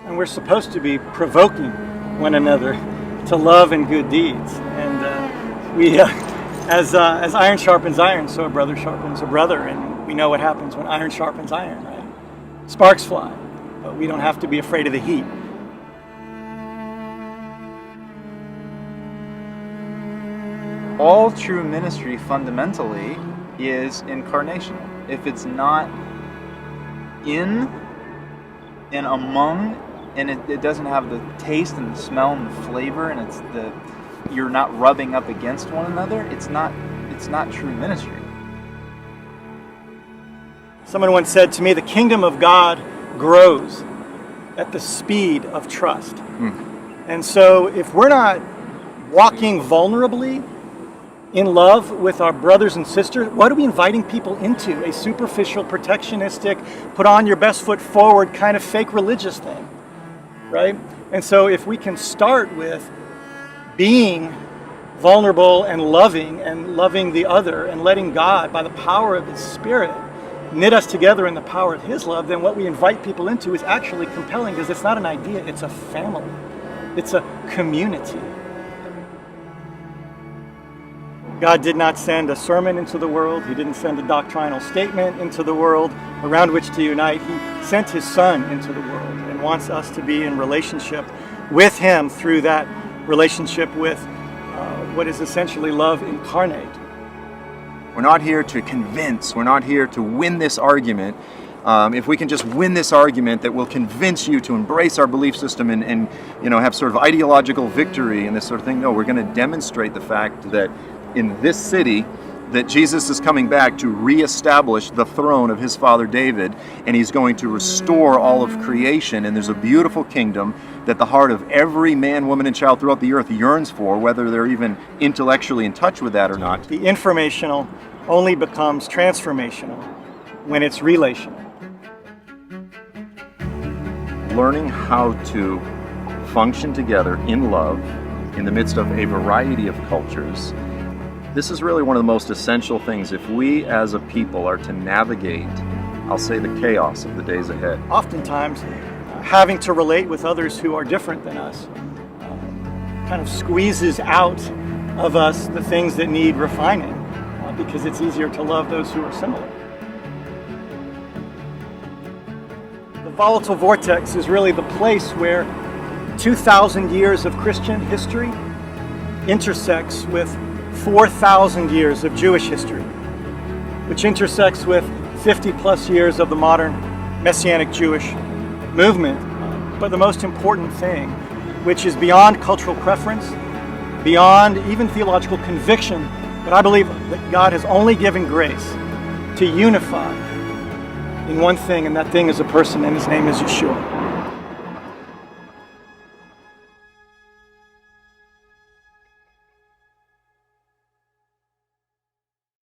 And we're supposed to be provoking one another to love and good deeds. And as iron sharpens iron, so a brother sharpens a brother. And we know what happens when iron sharpens iron, right? Sparks fly, but we don't have to be afraid of the heat. All true ministry fundamentally is incarnational. If it's not in and among, and it doesn't have the taste and the smell and the flavor, and you're not rubbing up against one another, it's not true ministry. Someone once said to me, the kingdom of God grows at the speed of trust. And so if we're not walking vulnerably in love with our brothers and sisters, what are we inviting people into? A superficial, protectionistic, put on your best foot forward kind of fake religious thing, right? And so if we can start with being vulnerable and loving the other and letting God, by the power of His Spirit, knit us together in the power of His love, then what we invite people into is actually compelling, because it's not an idea, it's a family. It's a community. God did not send a sermon into the world. He didn't send a doctrinal statement into the world around which to unite. He sent His Son into the world and wants us to be in relationship with Him through that relationship with what is essentially love incarnate. We're not here to convince. We're not here to win this argument. If we can just win this argument that will convince you to embrace our belief system and have sort of ideological victory and this sort of thing. No, we're going to demonstrate the fact that in this city that Jesus is coming back to reestablish the throne of His father David, and He's going to restore all of creation, and there's a beautiful kingdom that the heart of every man, woman, and child throughout the earth yearns for, whether they're even intellectually in touch with that or not. The informational only becomes transformational when it's relational. Learning how to function together in love in the midst of a variety of cultures, this is really one of the most essential things if we as a people are to navigate, I'll say, the chaos of the days ahead. Oftentimes, having to relate with others who are different than us kind of squeezes out of us the things that need refining, because it's easier to love those who are similar. The Volatile Vortex is really the place where 2,000 years of Christian history intersects with 4,000 years of Jewish history, which intersects with 50 plus years of the modern Messianic Jewish movement. But the most important thing, which is beyond cultural preference, beyond even theological conviction, but I believe that God has only given grace to unify in one thing, and that thing is a person, and His name is Yeshua.